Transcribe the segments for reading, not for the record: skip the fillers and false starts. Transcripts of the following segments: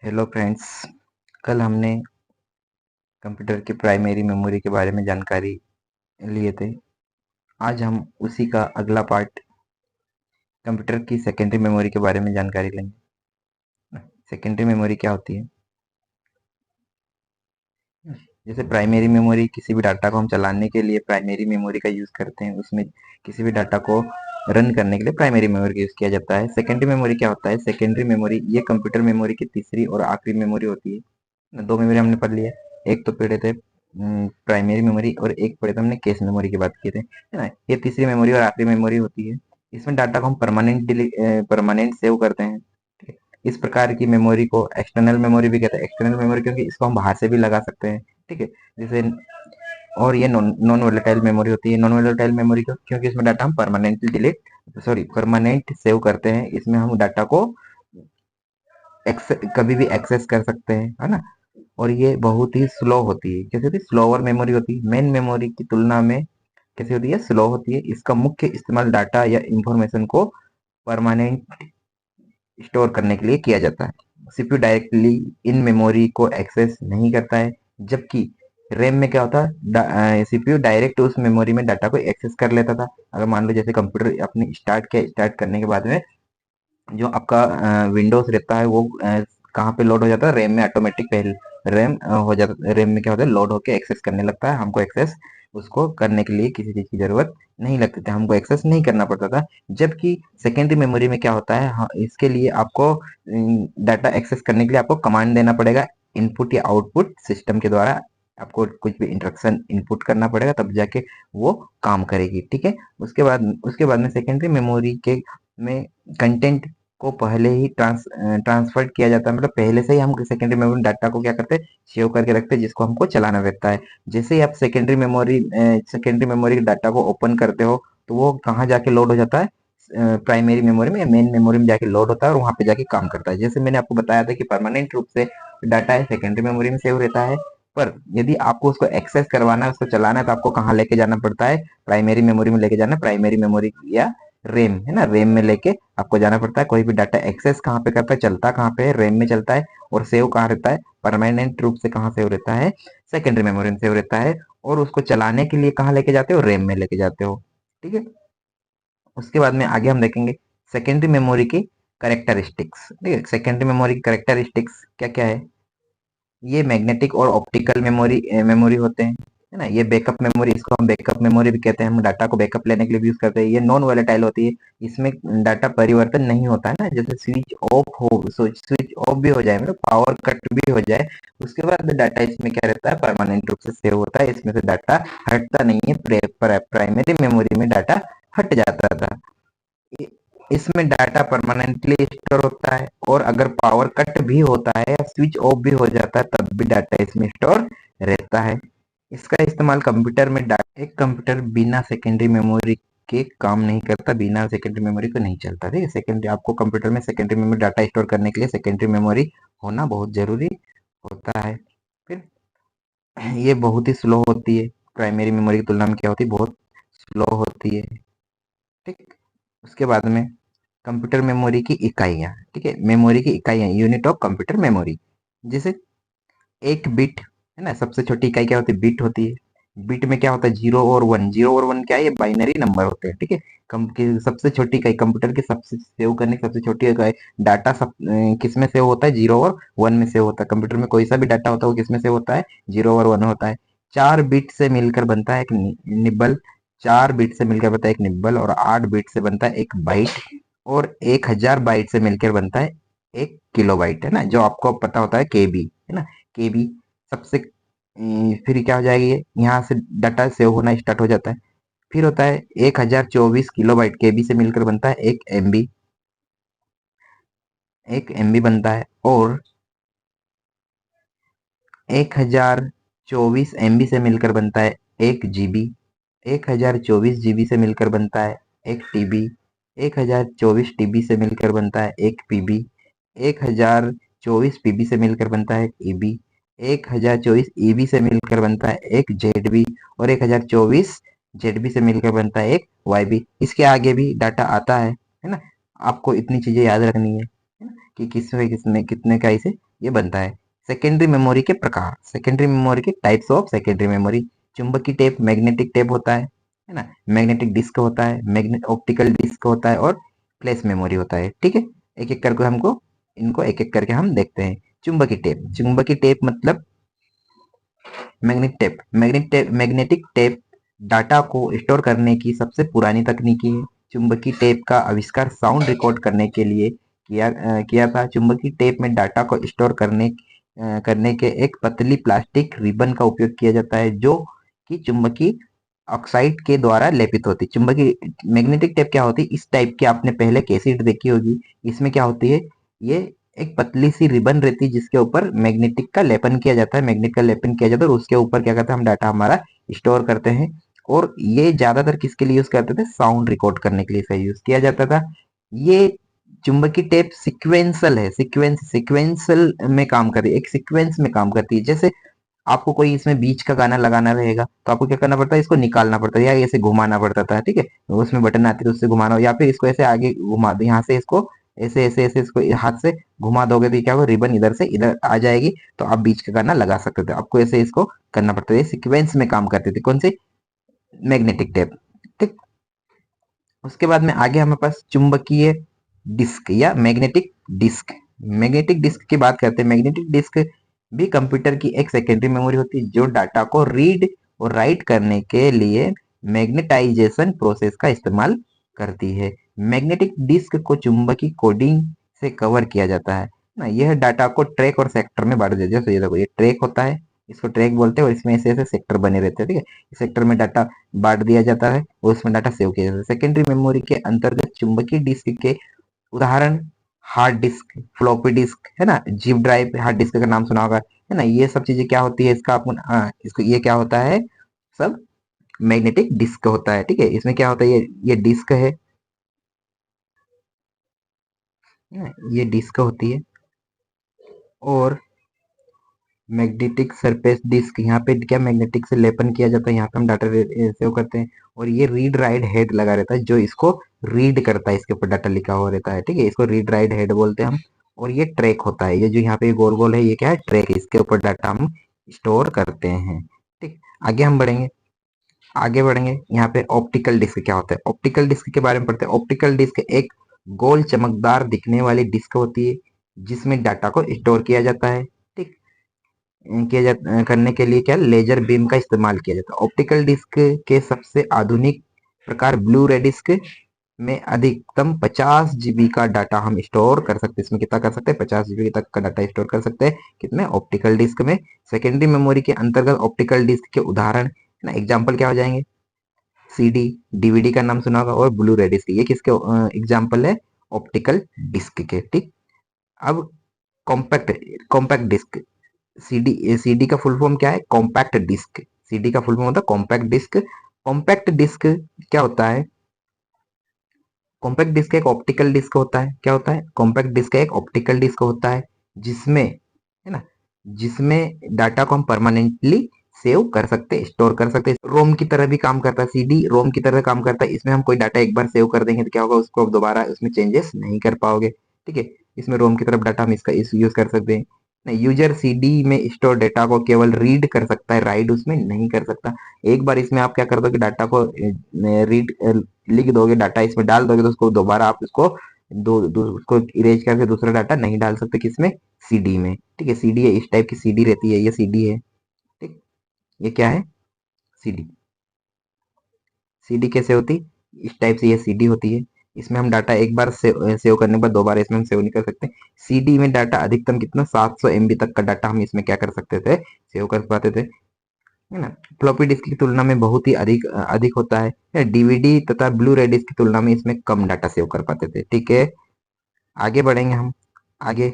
Hello friends. कल हमने computer की प्राइमरी मेमोरी के बारे में जानकारी लिए थे। आज हम उसी का अगला पार्ट कंप्यूटर की सेकेंडरी मेमोरी के बारे में जानकारी लेंगे। सेकेंडरी मेमोरी क्या होती है? जैसे प्राइमरी मेमोरी, किसी भी डाटा को हम चलाने के लिए प्राइमरी मेमोरी का यूज़ करते हैं। उसमें किसी भी डाटा को रन करने के लिए प्राइमरी मेमोरी का यूज़ किया जाता है। सेकेंडरी मेमोरी क्या होता है? सेकेंडरी मेमोरी ये कंप्यूटर मेमोरी की तीसरी और आखिरी मेमोरी होती है। दो मेमोरी हमने पढ़ लिया। एक तो पढ़े थे प्राइमरी मेमोरी, और एक पढ़े थे हमने केस मेमोरी की बात की थे, है ना। ये तीसरी मेमोरी और आखिरी मेमोरी होती है। इसमें डाटा को हम परमानेंट सेव करते हैं। ठीक है? इस प्रकार की मेमोरी को एक्सटर्नल मेमोरी भी कहते हैं। एक्सटर्नल मेमोरी क्योंकि इसको हम बाहर से भी लगा सकते हैं। ठीक है, जैसे और ये नॉन वोलेटाइल मेमोरी होती है। नॉन वोलेटाइल मेमोरी क्योंकि इसमें डाटा हम परमानेंट सेव करते हैं। इसमें हम डाटा को कभी भी एक्सेस कर सकते हैं, है ना। और ये बहुत ही स्लो होती है। कैसे होती है? स्लोअर मेमोरी होती है। मेन मेमोरी की तुलना में कैसे होती है? स्लो होती है। इसका मुख्य इस्तेमाल डाटा या इंफॉर्मेशन को परमानेंट स्टोर करने के लिए किया जाता है। सीपीयू डायरेक्टली इन मेमोरी को एक्सेस नहीं करता है, जबकि रैम में क्या होता है? सीपीयू डायरेक्ट उस मेमोरी में डाटा को एक्सेस कर लेता था। अगर मान लो जैसे कंप्यूटर अपने स्टार्ट करने के बाद में जो आपका विंडोज रहता है वो कहाँ पे लोड हो जाता है? रैम में ऑटोमेटिक। पहले रैम में क्या होता है? लोड होके एक्सेस करने लगता है। हमको एक्सेस उसको करने के लिए किसी चीज की जरूरत नहीं लगती थी, हमको एक्सेस नहीं करना पड़ता था। जबकि सेकेंडरी मेमोरी में क्या होता है? हाँ, इसके लिए आपको डाटा एक्सेस करने के लिए आपको कमांड देना पड़ेगा। इनपुट या आउटपुट सिस्टम के द्वारा आपको कुछ भी इंस्ट्रक्शन इनपुट करना पड़ेगा, तब जाके वो काम करेगी। ठीक है। उसके बाद में सेकेंडरी मेमोरी के में कंटेंट को पहले ही ट्रांसफर किया जाता है। मतलब पहले से ही हम सेकेंडरी मेमोरी डाटा को क्या करते हैं? सेव करके रखते हैं, जिसको हमको चलाना रहता है। जैसे ही आप सेकेंडरी मेमोरी डाटा को ओपन करते हो, तो वो कहाँ जाके लोड हो जाता है? प्राइमरी मेमोरी में या मेन मेमोरी में जाके लोड होता है और वहां पे जाके काम करता है। जैसे मैंने आपको बताया था कि परमानेंट रूप से डाटा है सेकेंडरी मेमोरी में सेव रहता है, पर यदि आपको उसको एक्सेस करवाना है, उसको चलाना है, तो आपको कहाँ लेके जाना पड़ता है? प्राइमरी मेमोरी में लेके जाना। प्राइमरी मेमोरी या रैम, है ना, रैम में लेके आपको जाना पड़ता है। कोई भी डाटा एक्सेस कहाँ पे करता है? चलता कहाँ पे है? रैम में चलता है। और सेव कहाँ रहता है? परमानेंट रूप से कहाँ सेव रहता है? सेकेंडरी मेमोरी में सेव रहता है। और उसको चलाने के लिए कहाँ लेके जाते हो? रैम में लेके जाते हो। ठीक है। उसके बाद में आगे हम देखेंगे सेकेंडरी मेमोरी की करेक्टरिस्टिक्स। ठीक है, सेकेंडरी मेमोरी की करेक्टरिस्टिक्स क्या क्या है? ये मैग्नेटिक और ऑप्टिकल मेमोरी मेमोरी होते हैं, है ना। ये बैकअप मेमोरी, इसको हम बैकअप मेमोरी भी कहते हैं। हम डाटा को बैकअप लेने के लिए यूज करते हैं। ये नॉन वोलेटाइल होती है। इसमें डाटा परिवर्तन नहीं होता है ना। जैसे स्विच ऑफ भी हो जाए, मतलब पावर कट भी हो जाए, उसके बाद डाटा इसमें क्या रहता है? परमानेंट रूप से सेव होता है। इसमें से डाटा हटता नहीं है। प्राइमरी मेमोरी में डाटा हट जाता था। इसमें डाटा परमानेंटली स्टोर होता है, और अगर पावर कट भी होता है या स्विच ऑफ भी हो जाता है, तब भी डाटा इसमें स्टोर रहता है। इसका इस्तेमाल कंप्यूटर में डाटा एक कंप्यूटर बिना सेकेंडरी मेमोरी के काम नहीं करता, बिना सेकेंडरी मेमोरी को नहीं चलता। ठीक है, सेकेंडरी आपको कंप्यूटर में सेकेंडरी मेमोरी डाटा स्टोर करने के लिए सेकेंडरी मेमोरी होना बहुत जरूरी होता है। फिर ये बहुत ही स्लो होती है। प्राइमरी मेमोरी की तुलना में क्या होती है? बहुत स्लो होती है। ठीक। उसके बाद में कंप्यूटर मेमोरी की इकाइयाँ। ठीक है, मेमोरी की इकाइयाँ, यूनिट ऑफ कंप्यूटर मेमोरी। जैसे एक बिट, है ना, सबसे छोटी इकाई क्या होती है? बिट होती है। बिट में क्या होता है? जीरो और वन। जीरो और वन क्या है? ये बाइनरी नंबर होते हैं। ठीक है। सबसे छोटी इकाई कंप्यूटर की, सबसे सेव करने की सबसे छोटी इकाई डाटा किस में सेव होता है? जीरो और वन में सेव होता है। कंप्यूटर में कोई सा भी डाटा होता है वो किस में सेव होता है? जीरो और वन होता है। चार बिट से मिलकर बनता है एक निब्बल। चार बिट से मिलकर बनता है एक निब्बल, और 8 बिट से बनता है एक बाइट, और 1000 बाइट से मिलकर बनता है एक किलोबाइट, है ना, जो आपको पता होता है केबी, है ना। केबी सबसे फिर क्या हो जाएगी? ये यहाँ से डाटा सेव होना स्टार्ट हो जाता है। फिर होता है 1024 किलोबाइट। केबी से मिलकर बनता है एक एमबी। एक एमबी बनता है। और 1024 एमबी से मिलकर बनता है एक जीबी। 1024 जीबी से मिलकर बनता है एक टीबी। 1024 टीबी से मिलकर बनता है एक पीबी। 1024 पीबी से मिलकर बनता है एक ईबी। 1024 ईबी से मिलकर बनता है एक जेडबी। और 1024 जेडबी से मिलकर बनता है एक वाईबी। इसके आगे भी डाटा आता है ना। आपको इतनी चीजें याद रखनी है ना। कि किसमें किसने कितने का इसे ये बनता है। सेकेंडरी मेमोरी के प्रकार, सेकेंडरी मेमोरी के टाइप्स ऑफ सेकेंडरी मेमोरी। चुंबकीय टेप, मैग्नेटिक टेप होता है ना, मैग्नेटिक डिस्क होता है, मैग्नेट ऑप्टिकल डिस्क होता है और फ्लैश मेमोरी होता है। ठीक है, एक एक करके हमको इनको एक एक करके हम देखते हैं। चुंबकीय टेप, चुंबकीय टेप मतलब मैग्नेटिक टेप डाटा को स्टोर करने की सबसे पुरानी तकनीकी है। चुंबकीय टेप का आविष्कार साउंड रिकॉर्ड करने के लिए किया था। चुंबकीय टेप में डाटा को स्टोर करने के एक पतली प्लास्टिक रिबन का उपयोग किया जाता है जो कि चुंबकीय ऑक्साइड के द्वारा लेपित होती है। चुंबकीय मैग्नेटिक टेप क्या होती है, इस टाइप की आपने पहले कैसेट देखी होगी। इसमें क्या होती है, ये एक पतली सी रिबन रहती है जिसके ऊपर मैग्नेटिक का लेपन किया जाता है, मैग्नेट का लेपन किया जाता है और उसके ऊपर क्या करते हैं हम डाटा हमारा स्टोर करते हैं। और ये ज्यादातर किसके लिए यूज करते थे, साउंड रिकॉर्ड करने के लिए सही यूज किया जाता था। ये चुंबकीय टेप सिक्वेंसल है, सिक्वेंसल में काम करती है, एक सिक्वेंस में काम करती है। जैसे आपको कोई इसमें बीच का गाना लगाना रहेगा तो आपको क्या करना पड़ता है, इसको निकालना पड़ता है या ऐसे घुमाना पड़ता था। ठीक है, उसमें बटन आती है तो उससे घुमाना, या फिर इसको ऐसे आगे घुमा दो, यहाँ से इसको ऐसे ऐसे ऐसे इसको हाथ से घुमा दोगे तो क्या होगा, रिबन इधर से इधर आ जाएगी तो आप बीच का गाना लगा सकते थे। आपको ऐसे इसको करना पड़ता है, सिक्वेंस में काम करती थी। कौन सी, मैग्नेटिक टेप। ठीक, उसके बाद में आगे हमारे पास चुंबकीय डिस्क या मैग्नेटिक डिस्क। मैग्नेटिक डिस्क की बात करते हैं। मैग्नेटिक डिस्क भी कंप्यूटर की एक सेकेंडरी मेमोरी होती है जो डाटा को रीड और राइट करने के लिए मैग्नेटाइजेशन प्रोसेस का इस्तेमाल करती है। मैग्नेटिक डिस्क को चुंबकीय कोडिंग से कवर किया जाता है ना। यह डाटा को ट्रैक और सेक्टर में बांट देता है। जैसे ये देखो, ये ट्रैक होता है, इसको ट्रैक बोलते हैं और इसमें ऐसे ऐसे सेक्टर बने रहते हैं। ठीक है, सेक्टर में डाटा बांट दिया जाता है और उसमें डाटा सेव किया जाता है। सेकेंडरी मेमोरी के अंतर्गत चुंबकीय डिस्क के उदाहरण हार्ड डिस्क, फ्लॉपी डिस्क है ना, जिप ड्राइव, हार्ड डिस्क का नाम सुना होगा है ना। ये सब चीजें क्या होती है, इसका अपन इसको ये क्या होता है, सब मैग्नेटिक डिस्क होता है। ठीक है, इसमें क्या होता है, ये डिस्क है ना, ये डिस्क होती है। और मैग्नेटिक सरफेस डिस्क, यहाँ पे क्या मैग्नेटिक से लेपन किया जाता है, यहाँ पे हम डाटा सेव करते हैं। और ये रीड राइट हेड लगा रहता है जो इसको रीड करता है, इसके ऊपर डाटा लिखा हुआ रहता है। ठीक है, इसको रीड राइट हेड बोलते हैं हम। और ये ट्रैक होता है, ये जो यहाँ पे गोल गोल है ये क्या है, ट्रैक, इसके ऊपर डाटा हम स्टोर करते हैं। ठीक, आगे हम बढ़ेंगे, आगे बढ़ेंगे। यहाँ पे ऑप्टिकल डिस्क क्या होता है, ऑप्टिकल डिस्क के बारे में पढ़ते हैं। ऑप्टिकल डिस्क एक गोल चमकदार दिखने वाली डिस्क होती है जिसमें डाटा को स्टोर किया जाता है। ठीक, करने के लिए क्या लेजर बीम का इस्तेमाल किया जाता है। ऑप्टिकल डिस्क के सबसे आधुनिक प्रकार ब्लू रे डिस्क में अधिकतम 50 जीबी का डाटा हम स्टोर कर सकते हैं। इसमें कितना कर सकते हैं, 50 जीबी तक का डाटा स्टोर कर सकते हैं। कितने, ऑप्टिकल डिस्क में। सेकेंडरी मेमोरी के अंतर्गत ऑप्टिकल डिस्क के उदाहरण ना, एग्जाम्पल क्या हो जाएंगे, सीडी, डीवीडी का नाम सुना होगा और ब्लू रे डिस्क, ये किसके एग्जाम्पल है, ऑप्टिकल डिस्क के। ठीक, अब compact compact disc, CD, CD का फुल फॉर्म क्या है, कॉम्पैक्ट डिस्क। सीडी का फुल फॉर्म होता है कॉम्पैक्ट डिस्क। कॉम्पैक्ट डिस्क क्या होता है, कॉम्पैक्ट डिस्क एक ऑप्टिकल डिस्क होता है। क्या होता है, कॉम्पैक्ट डिस्क एक ऑप्टिकल डिस्क होता है जिसमें है ना, जिसमें डाटा को हम परमानेंटली सेव कर सकते हैं, स्टोर कर सकते हैं। रोम की तरह भी काम करता है, सीडी रोम की तरह काम करता है। इसमें हम कोई डाटा एक बार सेव कर देंगे तो क्या होगा, उसको दोबारा उसमें चेंजेस नहीं कर पाओगे। ठीक है, इसमें रोम की तरफ डाटा हम इसका इस यूज कर सकते हैं। यूजर सीडी में स्टोर डाटा को केवल रीड कर सकता है, राइट उसमें नहीं कर सकता। एक बार इसमें आप क्या कर दो कि डाटा को रीड लिख दोगे, डाटा इसमें डाल दोगे तो उसको दोबारा आप उसको उसको इरेज करके दूसरा डाटा नहीं डाल सकते, किसमें, सीडी में। ठीक है, सीडी है, इस टाइप की सीडी रहती है, ये सीडी है। ठीक, ये क्या है, सीडी। सीडी कैसे होती, इस टाइप से ये सीडी होती है। इसमें हम डाटा एक बार सेव करने के बाद दोबारा इसमें हम सेव नहीं कर सकते। सीडी में डाटा अधिकतम कितना, 700 एमबी तक का डाटा हम इसमें क्या कर सकते थे, सेव कर पाते थे, है ना। फ्लॉपी डिस्क की तुलना में बहुत ही अधिक अधिक होता है। डीवीडी तथा ब्लू रे डिस्क की तुलना में इसमें कम डाटा सेव कर पाते थे। ठीक है, आगे बढ़ेंगे हम। आगे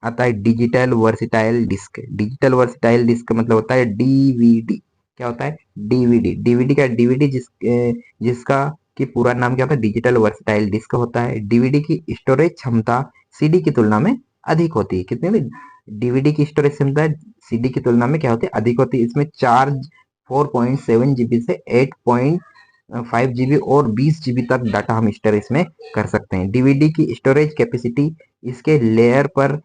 आता है digital versatile disc. Digital versatile disc मतलब होता है डीवीडी। क्या होता है, डीवीडी। डीवीडी का डीवीडी जिसका कि पूरा नाम क्या होता है, डिजिटल वर्सिटाइल डिस्क होता है। डीवीडी की स्टोरेज क्षमता सीडी की तुलना में अधिक होती है। कितने में, डीवीडी की स्टोरेज क्षमता सीडी की तुलना में क्या होती है, अधिक होती है। इसमें चार्ज 4.7 जीबी से 5 GB और 20 GB तक डाटा हम स्टोर इसमें कर सकते हैं। डीवीडी की स्टोरेज कैपेसिटी इसके लेयर पर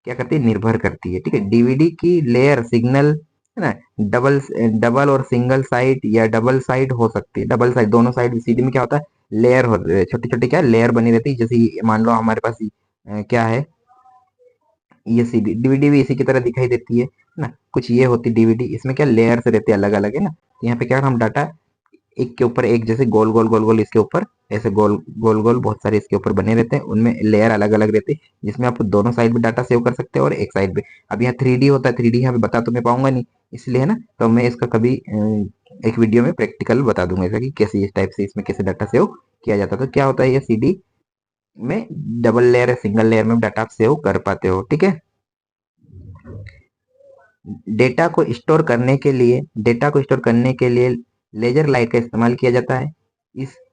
क्या करती है, निर्भर करती है। ठीक है, डीवीडी की लेयर सिग्नल है ना, डबल डबल और सिंगल साइड या डबल साइड हो सकती है। डबल साइड, दोनों साइड सीडी में क्या होता है, लेयर हो, छोटी छोटी क्या लेयर बनी रहती है। जैसे मान लो हमारे पास क्या है, ये सीडी डीवीडी भी इसी की तरह दिखाई देती है ना। कुछ ये होती डीवीडी, इसमें क्या लेयर से रहते हैं अलग अलग, है ना। तो यहाँ पे क्या हम डाटा एक के ऊपर एक, जैसे गोल गोल गोल गोल इसके ऊपर ऐसे गोल गोल गोल बहुत सारे इसके ऊपर बने रहते हैं, उनमें लेयर अलग अलग रहती है, जिसमें आप दोनों साइड में डाटा सेव कर सकते हैं और एक साइड पे। अब यहाँ 3D होता है, 3D यहाँ पे बता तो मैं पाऊंगा नहीं, इसलिए है ना, तो मैं इसका कभी एक वीडियो में प्रैक्टिकल बता दूंगा इसका कि कैसे इस टाइप से इसमें कैसे डाटा सेव किया जाता है। तो क्या होता है, ये सीडी में डबल लेयर या सिंगल लेयर में डाटा आप सेव कर पाते हो। ठीक है, डेटा को स्टोर करने के लिए लेजर लाइट का इस्तेमाल किया जाता है।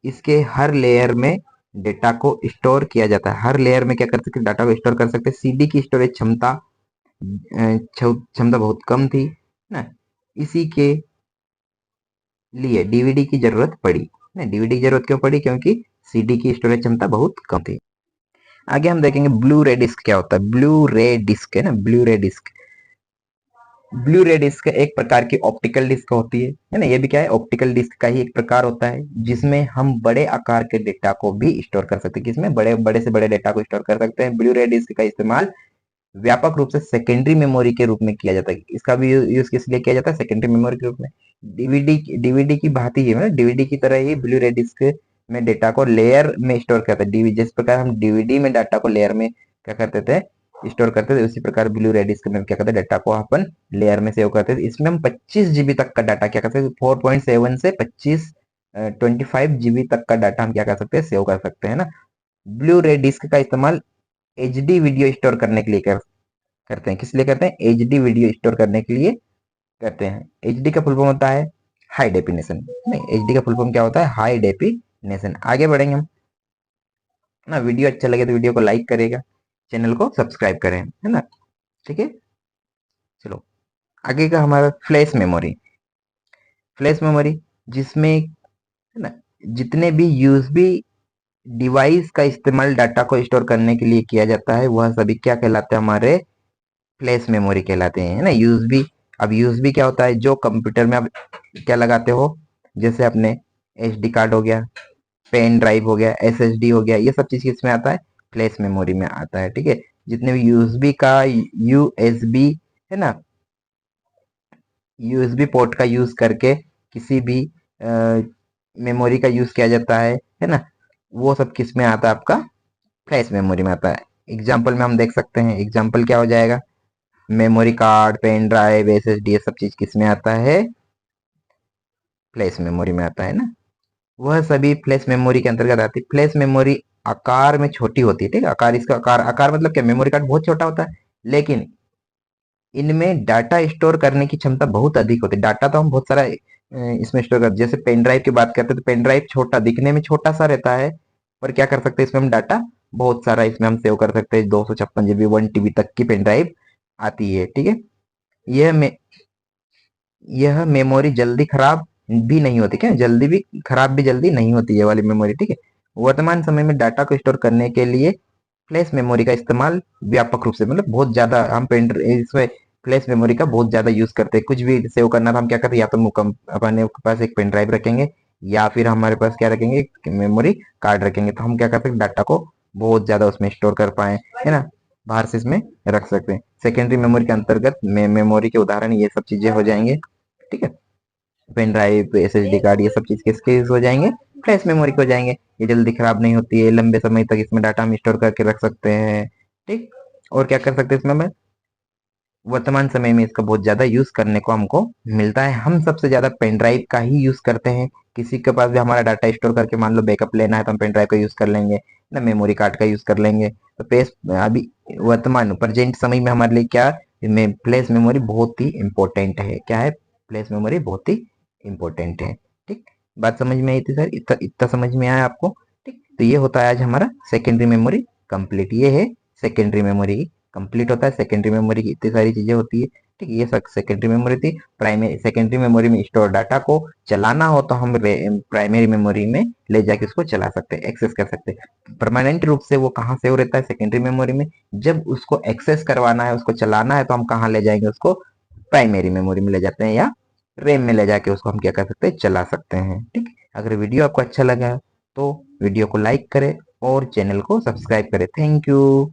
इसके हर लेयर में डेटा को स्टोर किया जाता है। हर लेयर में क्या कर सकते, डाटा को स्टोर कर सकते हैं। सीडी की स्टोरेज क्षमता बहुत कम थी ना, इसी के लिए डीवीडी की जरूरत पड़ी ना। डीवीडी की जरूरत क्यों पड़ी, क्योंकि सीडी की स्टोरेज क्षमता बहुत कम थी। आगे हम देखेंगे ब्लू रे डिस्क क्या होता है। ब्लू रे डिस्क है ना, ब्लू रे डिस्क, ब्लू रे डिस्क एक प्रकार की ऑप्टिकल डिस्क होती है ना। ये भी क्या है, ऑप्टिकल डिस्क का ही एक प्रकार होता है, जिसमें हम बड़े आकार के डेटा को भी स्टोर कर सकते हैं। किसमें, बड़े बड़े से बड़े डेटा को स्टोर कर सकते हैं। ब्लू रे डिस्क का इस्तेमाल व्यापक रूप से सेकेंडरी मेमोरी के रूप में किया जाता है। इसका भी यूज किस लिए किया जाता है, सेकेंडरी मेमोरी के रूप में। डीवीडी की भांति ही, मतलब डीवीडी की तरह ही ब्लू रे डिस्क में डेटा को लेयर में स्टोर करता है। डीवीडी जिस प्रकार हम डीवीडी में डाटा को लेयर में क्या करते थे, स्टोर करते थे, उसी प्रकार ब्लू रे डिस्क में क्या करते हैं, डाटा को अपन लेयर में सेव करते थे। इसमें हम 25 GB तक का डाटा क्या करते हैं, 4.7 से 25 GB तक का डाटा हम क्या कर सकते हैं, सेव कर सकते हैं ना। ब्लू रे डिस्क का इस्तेमाल एचडी वीडियो स्टोर करने के लिए करते हैं। किस लिए करते हैं, एचडी वीडियो स्टोर करने के लिए करते हैं। एचडी का फुल फॉर्म होता है हाई डेफिनेशन, नहीं, एचडी का फुल फॉर्म क्या होता है, हाई डेफिनेशन। आगे बढ़ेंगे हम ना। वीडियो अच्छा लगे तो वीडियो को लाइक करेगा, चैनल को सब्सक्राइब करें, है ना। ठीक है, चलो आगे का हमारा फ्लैश मेमोरी। फ्लैश मेमोरी जिसमें है ना, जितने भी यूएसबी डिवाइस का इस्तेमाल डाटा को स्टोर करने के लिए किया जाता है, वह सभी क्या कहलाते हैं, हमारे फ्लैश मेमोरी कहलाते हैं, है ना। यूएसबी, अब यूएसबी क्या होता है, जो कंप्यूटर में आप क्या लगाते हो, जैसे अपने एसडी कार्ड हो गया, पेन ड्राइव हो गया, एसएसडी हो गया, ये सब चीज किसमें आता है, फ्लैश मेमोरी में आता है। ठीक है, जितने भी यूएसबी का यूएसबी है ना, यूएसबी पोर्ट का यूज करके किसी भी मेमोरी का यूज किया जाता है ना, वो सब किस में आता है, आपका फ्लैश मेमोरी में आता है। एग्जाम्पल में हम देख सकते हैं, एग्जाम्पल क्या हो जाएगा, memory card, pen drive, SSD, ये सब चीज किस में आता है, फ्लैश मेमोरी में आता है ना। वह सभी फ्लैश मेमोरी के अंतर्गत आती है। फ्लैश मेमोरी आकार में छोटी होती है। ठीक है, आकार, इसका आकार, आकार मतलब क्या, मेमोरी कार्ड बहुत छोटा होता है, लेकिन इनमें डाटा स्टोर करने की क्षमता बहुत अधिक होती है। डाटा तो हम बहुत सारा इसमें स्टोर कर, जैसे पेन ड्राइव की बात करते हैं तो पेन ड्राइव छोटा, दिखने में छोटा सा रहता है, पर क्या कर सकते हैं, इसमें हम डाटा बहुत सारा इसमें हम सेव कर सकते हैं। 256 GB, 1 TB तक की पेन ड्राइव आती है। ठीक है, यह में यह मेमोरी जल्दी खराब भी नहीं होती, क्या जल्दी भी खराब भी जल्दी नहीं होती ये वाली मेमोरी। ठीक है, वर्तमान समय में डाटा को स्टोर करने के लिए फ्लैश मेमोरी का इस्तेमाल व्यापक रूप से, मतलब बहुत ज्यादा हम पेन इसमें फ्लैश मेमोरी का बहुत ज्यादा यूज करते हैं। कुछ भी सेव करना था, हम क्या करते हैं, या तो अपने पास एक पेन ड्राइव रखेंगे, या फिर हमारे पास क्या रखेंगे, मेमोरी कार्ड रखेंगे, तो हम क्या करते हैं, डाटा को बहुत ज्यादा उसमें स्टोर कर पाए, है ना, बाहर से इसमें रख सकते हैं। सेकेंडरी मेमोरी के अंतर्गत मेमोरी के उदाहरण ये सब चीजें हो जाएंगे। ठीक है, पेन ड्राइव, एसएसडी कार्ड, ये सब चीज किसके हो जाएंगे, फ्लैश मेमोरी के हो जाएंगे। ये जल्दी खराब नहीं होती है, लंबे समय तक इसमें डाटा हम स्टोर करके रख सकते हैं। ठीक, और क्या कर सकते हैं इसमें, मैं वर्तमान समय में इसका बहुत ज्यादा यूज करने को हमको मिलता है। हम सबसे ज्यादा पेन ड्राइव का ही यूज करते हैं। किसी के पास भी हमारा डाटा स्टोर करके मान लो बैकअप लेना है, तो हम पेन ड्राइव का यूज कर लेंगे ना, मेमोरी कार्ड का यूज कर लेंगे। तो पेस अभी वर्तमान प्रेजेंट समय में हमारे लिए क्या, फ्लैश मेमोरी बहुत ही इंपॉर्टेंट है। क्या है, फ्लैश मेमोरी बहुत ही इंपॉर्टेंट है। ठीक, बात समझ में आई थी सर, इतना इतना समझ में आया आपको। ठीक, तो ये होता है आज हमारा सेकेंडरी मेमोरी कंप्लीट। ये है सेकेंडरी मेमोरी कंप्लीट होता है। सेकेंडरी मेमोरी की इतनी सारी चीजें होती है। ठीक है, ये सेकेंडरी मेमोरी थी। प्राइमरी सेकेंडरी मेमोरी में स्टोर डाटा को चलाना हो तो हम प्राइमरी मेमोरी में ले जाके उसको चला सकते हैं, एक्सेस कर सकते हैं। परमानेंट रूप से वो कहाँ सेव रहता है? सेकेंडरी मेमोरी में। जब उसको एक्सेस करवाना है, उसको चलाना है, तो हम कहाँ ले जाएंगे उसको? प्राइमरी मेमोरी में ले जाते हैं, या रैम में ले जाके उसको हम क्या कर सकते हैं? चला सकते हैं। ठीक है, अगर वीडियो आपको अच्छा लगा तो वीडियो को लाइक करें और चैनल को सब्सक्राइब करें। Thank you.